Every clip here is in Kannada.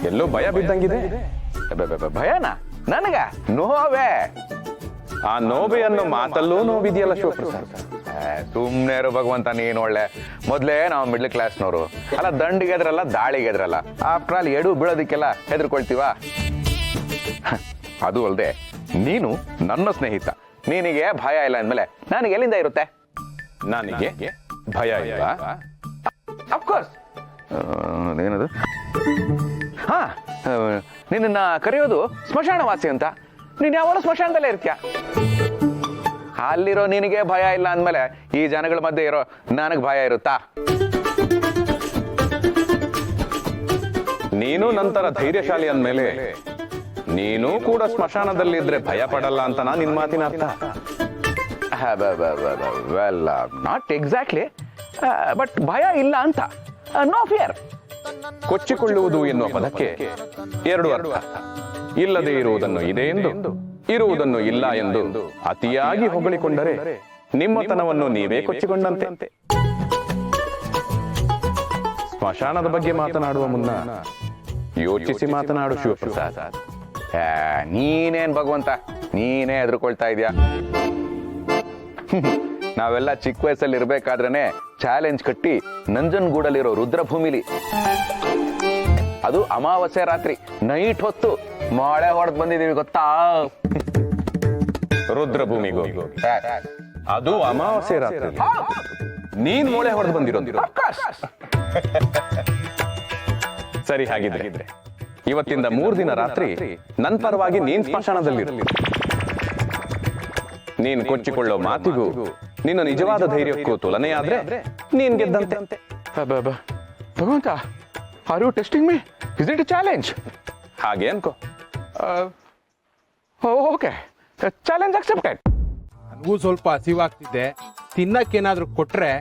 ಎಲ್ಲೋ ಭಯ ಬಿದ್ದಂಗಿದೆ. ಭಯನಾ ನನಗ? ನೋವೇ. ಆ ನೋವೆ ಅನ್ನೋ ಮಾತಲ್ಲೂ ನೋವಿದೆಯಲ್ಲ ಶಿವಪ್ರಸಾದ್. ಸುಮ್ನೆ ಇರೋ ಭಗವಂತ, ನೀನ್ ಒಳ್ಳೆ. ಮೊದ್ಲೇ ನಾವು ಮಿಡ್ಲ್ ಕ್ಲಾಸ್ನವರು ಅಲ್ಲ, ದಂಡಿಗೆ ಎದ್ರಲ್ಲ ದಾಳಿಗೆ ಎದ್ರಲ್ಲ. ಆಫ್ಟರ್ ಆಲ್ ಎಡು ಬೀಳೋದಕ್ಕೆಲ್ಲ ಹೆದರ್ಕೊಳ್ತೀವ. ಅದು ಅಲ್ಲದೆ ನೀನು ನನ್ನ ಸ್ನೇಹಿತ, ನಿನಗೆ ಭಯ ಇಲ್ಲ ಅಂದ್ಮೇಲೆ ನನಗೆ ಎಲ್ಲಿಂದ ಇರುತ್ತೆ? ನನಗೆ ಭಯ ಇಲ್ಲ. ಅಫ್ಕೋರ್ಸ್. ಏನದು? ಹಾ, ನಿನ್ನ ಕರೆಯೋದು ಸ್ಮಶಾನವಾಸಿ ಅಂತ. ನೀನ್ ಯಾವಾಗ ಸ್ಮಶಾನದಲ್ಲೇ ಇರ್ತೀಯ. ಅಲ್ಲಿರೋ ನಿನಗೆ ಭಯ ಇಲ್ಲ ಅಂದ್ಮೇಲೆ ಈ ಜನಗಳ ಮಧ್ಯೆ ಇರೋ ನನಗ್ ಭಯ ಇರುತ್ತಾ? ನೀನು ನಂತರ ಧೈರ್ಯಶಾಲಿ ಅಂದ್ಮೇಲೆ ನೀನು ಕೂಡ ಸ್ಮಶಾನದಲ್ಲಿದ್ರೆ ಭಯ ಪಡಲ್ಲ ಅಂತ ನಿನ್ ಮಾತಿನ ಅರ್ಥ? ವೆಲ್, ನಾಟ್ ಎಕ್ಸಾಕ್ಟ್ಲಿ, ಬಟ್ ಭಯ ಇಲ್ಲ ಅಂತ. No fear. ಕೊಚ್ಚಿಕೊಳ್ಳುವುದು ಎನ್ನುವ ಪದಕ್ಕೆ ಎರಡು ಅರ್ಥ. ಇಲ್ಲದೆ ಇರುವುದನ್ನು ಇದೆ ಎಂದು, ಇರುವುದನ್ನು ಇಲ್ಲ ಎಂದು ಅತಿಯಾಗಿ ಹೊಗಳಿಕೊಂಡರೆ ನಿಮ್ಮತನವನ್ನು ನೀವೇ ಕೊಚ್ಚಿಕೊಂಡಂತೆ. ಸ್ಮಶಾನದ ಬಗ್ಗೆ ಮಾತನಾಡುವ ಮುನ್ನ ಯೋಚಿಸಿ ಮಾತನಾಡು ಶಿವಪ್ರಸಾದ್. ನೀನೇನ್ ಭಗವಂತ, ನೀನೇ ಹೆದರ್ಕೊಳ್ತಾ ಇದೀಯ. ನಾವೆಲ್ಲ ಚಿಕ್ಕ ವಯಸ್ಸಲ್ಲಿ ಇರ್ಬೇಕಾದ್ರೇನೆ ಚಾಲೆಂಜ್ ಕಟ್ಟಿ ನಂಜನಗೂಡಲ್ಲಿರೋ ರುದ್ರಭೂಮಿಲಿ, ಅದು ಅಮಾವಾಸ್ಯೆ ರಾತ್ರಿ ನೈಟ್ ಹೊತ್ತು ಮಳೆ ಹೊಡೆದ್ ಬಂದಿದೀವಿ ಗೊತ್ತಾ? ರುದ್ರಭೂಮಿಗೂ ಅದು ಅಮಾವಾಸ್ಯೆ ರಾತ್ರಿ ನೀನ್ ಮಳೆ ಹೊಡೆದು ಬಂದಿರೋದು. ಸರಿ, ಹಾಗಿದ್ರೆ ಇವತ್ತಿಂದ 3 ದಿನ ರಾತ್ರಿ ನನ್ ಪರವಾಗಿ ನೀನ್ ಸ್ಮಶಾನದಲ್ಲಿರಲಿ. ನೀನ್ ಕೊಚ್ಚಿಕೊಳ್ಳೋ ಮಾತಿಗೂ ನಿನ್ನ ನಿಜವಾದ ಧೈರ್ಯಕ್ಕೂ ತುಲನೆಯಾದ್ರೆ ನೀನ್ ಗೆದ್ದಂತೆ. ಭಗವಂತ, are you testing me? Is it a challenge? ಹಾಗೆ ಅನ್ಕೋ. Okay, challenge accepted. ನನಗೂ ಸ್ವಲ್ಪ ಹಸಿವಾಗ್ತಿದ್ದೆ, ತಿನ್ನಕ್ಕೇನಾದ್ರೂ ಕೊಟ್ರೆ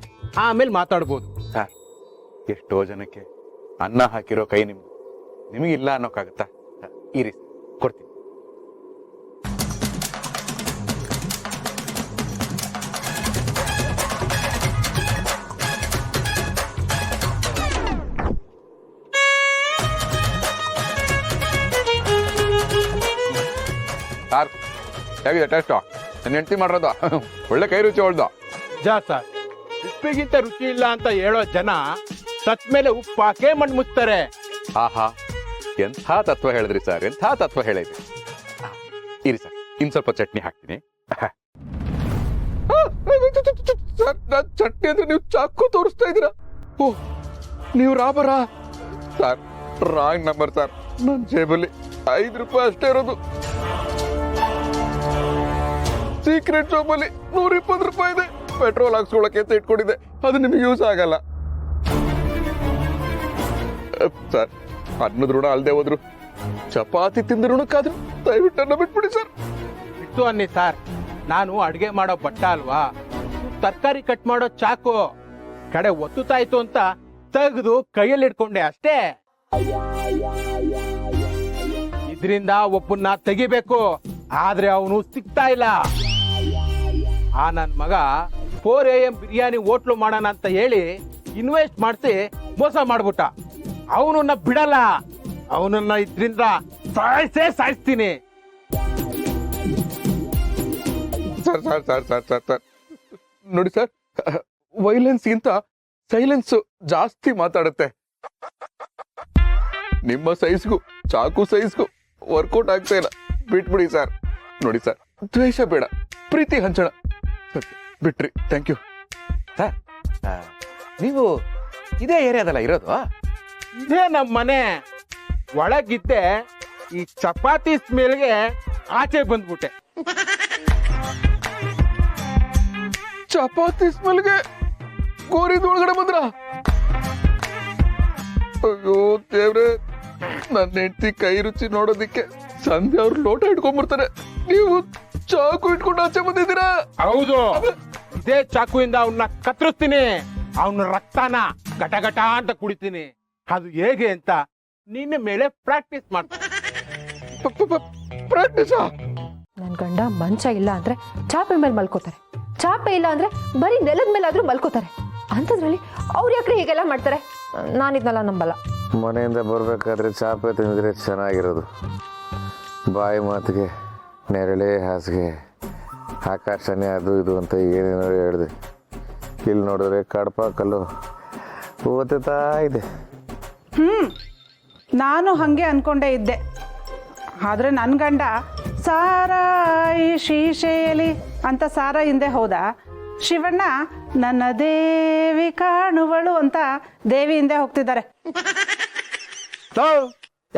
ಆಮೇಲೆ ಮಾತಾಡ್ಬೋದು. ಎಷ್ಟೋ ಜನಕ್ಕೆ ಅನ್ನ ಹಾಕಿರೋ ಕೈ ನಿಮಗಿಲ್ಲ ಅನ್ನೋಕ್ಕಾಗತ್ತಾ? ಇರಿ, ಕೊಡ್ತೀನಿ. ಸಾರ್, ಹೇಗಿದೆ ಟೇಸ್ಟ್? ನನ್ನ ಹೆಂಡತಿ ಮಾಡಿರೋದು ಒಳ್ಳೆ ಕೈ ರುಚಿ ಹೊಳ್ದು. ಸರ್, ಉಪ್ಪಿಗಿಂತ ರುಚಿ ಇಲ್ಲ ಅಂತ ಹೇಳೋ ಜನ ಸತ್ ಮೇಲೆ ಉಪ್ಪು ಹಾಕೇ ಮಣ್ಣು ಮುಚ್ತಾರೆ. ಆಹಾ, ಎಂಥ ತತ್ವ ಹೇಳಿದ್ರಿ ಸರ್, ಎಂಥ ತತ್ವ ಹೇಳಿದ್ರಿ. ಇರಿ ಸರ್, ಇನ್ ಸ್ವಲ್ಪ ಚಟ್ನಿ ಹಾಕ್ತೀನಿ. ಸರ್, ನನ್ ಚಟ್ನಿ ಅಂದ್ರೆ ನೀವು ಚಾಕು ತೋರಿಸ್ತಾ ಇದ್ದೀರಾ? ಓ, ನೀವು ರಾಬರಾ? Sir, wrong number sir. ನನ್ನ ಜೇಬಲ್ಲಿ 5 ರೂಪಾಯಿ ಅಷ್ಟೇ ಇರೋದು. ಸೀಕ್ರೆಟ್ ಶಾಪಲ್ಲಿ 120 ರೂಪಾಯಿ ಇದೆ. ಪೆಟ್ರೋಲ್ ಹಾಕ್ಸ್ಕೊಳಕ್ಕೆ ಅಂತ ಇಟ್ಕೊಂಡಿದ್ದೆ, ಅದು ನಿಮ್ಗೆ ಯೂಸ್ ಆಗಲ್ಲ. ಸರ್, ಅನ್ನದ ಋಣ ಅಲ್ದೆ ಹೋದ್ರು ಚಪಾತಿ ತಿಂದ ಋಣಕ್ಕಾದ್ರು ದಯವಿಟ್ಟು ನನ್ನ ಬಿಟ್ಬಿಡಿ ಸರ್. ಬಿಟ್ಟು ಅನ್ನಿ ಸರ್, ನಾನು ಅಡ್ಗೆ ಮಾಡೋ ಬಟ್ಟ ಅಲ್ವಾ, ತರಕಾರಿ ಕಟ್ ಮಾಡೋ ಚಾಕು. ಕಡೆ ಒತ್ತುತ್ತಾಯ್ತು ಅಂತ ತೆಗೆದು ಕೈಯಲ್ಲಿ ಇಟ್ಕೊಂಡೆ ಅಷ್ಟೇ. ಇದರಿಂದ ಒಬ್ಬನ್ನ ತೆಗಿಬೇಕು, ಆದ್ರೆ ಅವನು ಸಿಗ್ತಾ ಇಲ್ಲ. ಆ ನನ್ ಮಗ 4 AM ಬಿರಿಯಾನಿ ಹೋಟ್ಲು ಮಾಡೋಣ ಅಂತ ಹೇಳಿ ಇನ್ವೆಸ್ಟ್ ಮಾಡಿಸಿ ಮೋಸ ಮಾಡ್ಬಿಟ್ಟ. ಅವನನ್ನ ಬಿಡಲ್ಲ, ಅವನನ್ನ ಇದ್ರಿಂದ ಸಾಯಿಸ್ತೀನಿ. Sir sir sir sir sir sir ನೋಡಿ ಸರ್, ವೈಲೆನ್ಸ್ ಗಿಂತ ಸೈಲೆನ್ಸ್ ಜಾಸ್ತಿ ಮಾತಾಡುತ್ತೆ. ನಿಮ್ಮ ಸೈಜ್ಗೂ ಚಾಕು ಸೈಜ್ಗೂ ವರ್ಕೌಟ್ ಆಗ್ತಾ ಇಲ್ಲ, ಬಿಟ್ಬಿಡಿ ಸರ್. ನೋಡಿ ಸರ್, ದ್ವೇಷ ಬೇಡ, ಪ್ರೀತಿ ಹಂಚೋಣ. ಬಿಟ್ರಿ, ಥ್ಯಾಂಕ್ ಯು. ಸರ್, ನೀವು ಇದೇ ಏರಿಯಾದಲ್ಲ ಇರೋದು? ಇದೇ ನಮ್ಮ ಮನೆ. ಒಳಗಿದ್ದೆ ಈ ಚಪಾತಿ ಸ್ಮೆಲ್ಗೆ ಆಚೆ ಬಂದ್ಬಿಟ್ಟೆ. ಚಪಾತಿ ಸ್ಮೆಲ್ಗೆ ಗೋರಿದ ಒಳಗಡೆ ಬಂದ್ರ? ಅಯ್ಯೋ ದೇವ್ರೆ, ನನ್ನ ಹೆಂಡತಿ ಕೈ ರುಚಿ ನೋಡೋದಿಕ್ಕೆ ಸಂಧ್ಯಾ ಅವ್ರು ಲೋಟ ಇಟ್ಕೊಂಡ್ಬಿಡ್ತಾರೆ, ನೀವು ಚಾಕು ಇಟ್ಕೊಂಡು ಆಚೆ ಬಂದಿದ್ದೀರಾ? ಹೌದು, ಇದೇ ಚಾಕುಯಿಂದ ಅವನ್ನ ಕತ್ತರಿಸ್ತೀನಿ. ಅವನ ರಕ್ತನ ಘಟ ಘಟ ಅಂತ ಕುಡಿತೀನಿ. ಅದು ಹೇಗೆ ಅಂತ ನಿನ್ನ ಮೇಲೆ ಪ್ರಾಕ್ಟೀಸ್ ಮಾಡ್ತೀನಿ. ಪ್ರಾಕ್ಟೀಸಾ? ನನ್ ಗಂಡ ಮಂಚ ಇಲ್ಲ ಅಂದ್ರೆ ಚಾಪೆ ಮೇಲೆ ಮಲ್ಕೋತಾರೆ, ಚಾಪೆ ಇಲ್ಲ ಅಂದ್ರೆ ಬರೀ ನೆಲದ ಮೇಲಾದ್ರೂ ಮಲ್ಕೋತಾರೆ. ಅಂಥದ್ರಲ್ಲಿ ಅವ್ರು ಯಾಕ್ರೆ ಹೀಗೆಲ್ಲ ಮಾಡ್ತಾರೆ? ನಾನಿದ್ನೆಲ್ಲ ನಂಬಲ್ಲ. ಮನೆಯಿಂದ ಬರಬೇಕಾದ್ರೆ ಚಾಪೆ ತಿಂದರೆ ಚೆನ್ನಾಗಿರೋದು. ಬಾಯಿ ಮಾತಿಗೆ ನೆರಳೆ ಹಾಸಿಗೆ ಆಕಾಶನೇ ಅದು ಇದು ಅಂತ ಏನೇನೋ ಹೇಳಿದೆ. ಇಲ್ಲಿ ನೋಡಿದ್ರೆ ಕಡಪ ಕಲ್ಲು ಓದುತ್ತಾ ಇದೆ. ನಾನು ಹಾಗೆ ಅನ್ಕೊಂಡೇ ಇದ್ದೆ. ಆದರೆ ನನ್ನ ಗಂಡ ಸಾರಾಯಿ ಶೀಶೆಯಲ್ಲಿ ಅಂತ ಸಾರ ಹಿಂದೆ ಹೋದ. ಶಿವಣ್ಣ ನನ್ನ ದೇವಿ ಕಾಣುವಳು ಅಂತ ದೇವಿ ಹಿಂದೆ ಹೋಗ್ತಿದ್ದಾರೆ.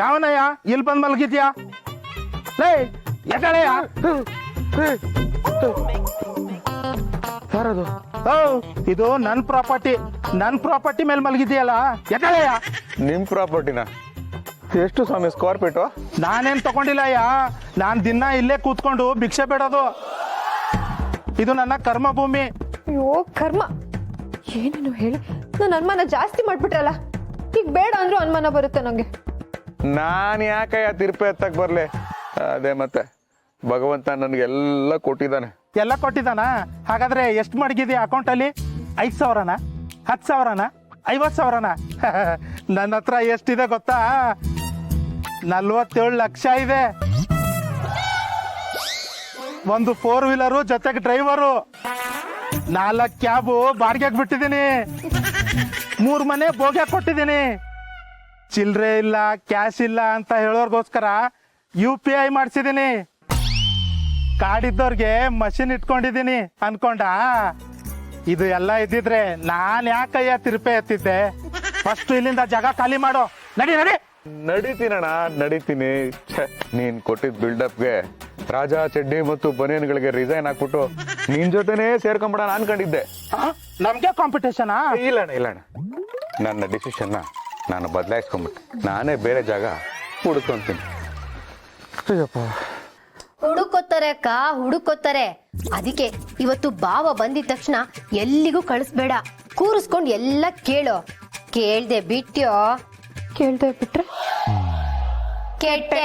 ಯಾವನಯ್ಯ ಇಲ್ಲಿ ಬಂದ್ ಮಲಗಿದ್ಯಾ? ಲೇ ಎದಳೆಯ ಯಾರದು? ಇದು ನನ್ ಪ್ರಾಪರ್ಟಿ ಮೇಲೆ ಮಲಗಿದ್ಯಲ್ಲ, ಎದಳೆಯ? ನಿಮ್ ಪ್ರಾಪರ್ಟಿನ ಎಷ್ಟು ಸ್ವಾಮಿ ಸ್ಕ್ವೇರ್ ಫೀಟು? ನಾನೇನ್ ತಗೊಂಡಿಲ್ಲಯ್ಯ, ನಾನ್ ದಿನ ಇಲ್ಲೇ ಕೂತ್ಕೊಂಡು ಭಿಕ್ಷೆ ಬೇಡೋದು. ಇದು ನನ್ನ ಕರ್ಮ ಭೂಮಿ. ಅಯ್ಯೋ ಕರ್ಮ, ಏನೇನು ಹೇಳಿ ನನ್ನ ಅನುಮಾನ ಜಾಸ್ತಿ ಮಾಡ್ಬಿಟ್ರಲ್ಲ. ಈಗ ಬೇಡ ಅಂದ್ರೂ ಅನುಮಾನ ಬರುತ್ತೆ ನಂಗೆ. ನಾನು ಯಾಕಯ್ಯ ತಿರುಪೆ ಎತ್ತಕ್ ಬರ್ಲಿ? ಅದೇ ಮತ್ತೆ ಭಗವಂತ ನನ್ಗೆಲ್ಲ ಕೊಟ್ಟಿದ್ದಾನೆ. ಎಲ್ಲ ಕೊಟ್ಟಿದ್ದಾನ? ಹಾಗಾದ್ರೆ ಎಷ್ಟು ಮಡಗಿದ್ಯಾ ಅಕೌಂಟಲ್ಲಿ? 5,000ನ, 10,000ನ, 50,000ನ? ನನ್ನ ಹತ್ರ ಎಷ್ಟಿದೆ ಗೊತ್ತಾ? 47 ಲಕ್ಷ ಇದೆ. ಒಂದು 4 ವೀಲರು ಜೊತೆಗೆ ಡ್ರೈವರು, 4 ಕ್ಯಾಬು ಬಾಡಿಗೆಗೆ ಬಿಟ್ಟಿದ್ದೀನಿ, 3 ಮನೆ ಬೋಗ್ಯ ಕೊಟ್ಟಿದ್ದೀನಿ. ಚಿಲ್ಲರೆ ಇಲ್ಲ, ಕ್ಯಾಶ್ ಇಲ್ಲ ಅಂತ ಹೇಳೋರ್ಗೋಸ್ಕರ UPI ಮಾಡಿಸಿದ್ದೀನಿ. ಕಾಡಿದ್ದವ್ರಿಗೆ ಮಷಿನ್ ಇಟ್ಕೊಂಡಿದ್ದೀನಿ ಅನ್ಕೊಂಡ? ಇದು ಎಲ್ಲ ಇದ್ದಿದ್ರೆ ನಾನ್ ಯಾಕಯ್ಯ ತಿರುಪೆ ಎತ್ತಿದ್ದೆ? ಫಸ್ಟ್ ಇಲ್ಲಿಂದ ಜಾಗ ಖಾಲಿ ಮಾಡೋ. ನಡಿ ನಡಿ. ನಡೀತೀನಣ್ಣ, ನಡೀತೀನಿ. ನೀನ್ ಕೊಟ್ಟಿದ್ ಬಿಲ್ಡಪ್ಗೆ ರಾಜಾ ಚಡ್ಡಿ ಮತ್ತು ಬನಿಯನ್ಗಳಿಗೆ ರಿಸೈನ್ ಹಾಕ್ಬಿಟ್ಟು ನಿನ್ ಜೊತೆನೇ ಸೇರ್ಕೊಂಬಿಡೋಣ ಅನ್ಕೊಂಡಿದ್ದೆ. ನಮ್ಗೆ ಕಾಂಪಿಟೇಷನಾ? ಇಲ್ಲಣ್ಣ, ನನ್ನ ಡಿಸಿಷನ್ನ ನಾನು ಬದಲಾಯಿಸ್ಕೊಂಬಿಟ್ಟೆ. ನಾನೇ ಬೇರೆ ಜಾಗ ಹುಡುಕೊಂತೀನಿ. ಹುಡುಕೋತಾರೆ ಅಕ್ಕ, ಹುಡುಕೋತಾರೆ. ಅದಕ್ಕೆ ಇವತ್ತು ಬಾವ ಬಂದಿದ ತಕ್ಷಣ ಎಲ್ಲಿಗೂ ಕಳಿಸ್ಬೇಡ, ಕೂರಿಸ್ಕೊಂಡು ಎಲ್ಲ ಕೇಳೋ. ಕೇಳ್ದೆ ಬಿಟ್ಟ್ಯೋ? ಕೇಳ್ದೆ ಬಿಟ್ರೆ ಕೆಟ್ಟೆ.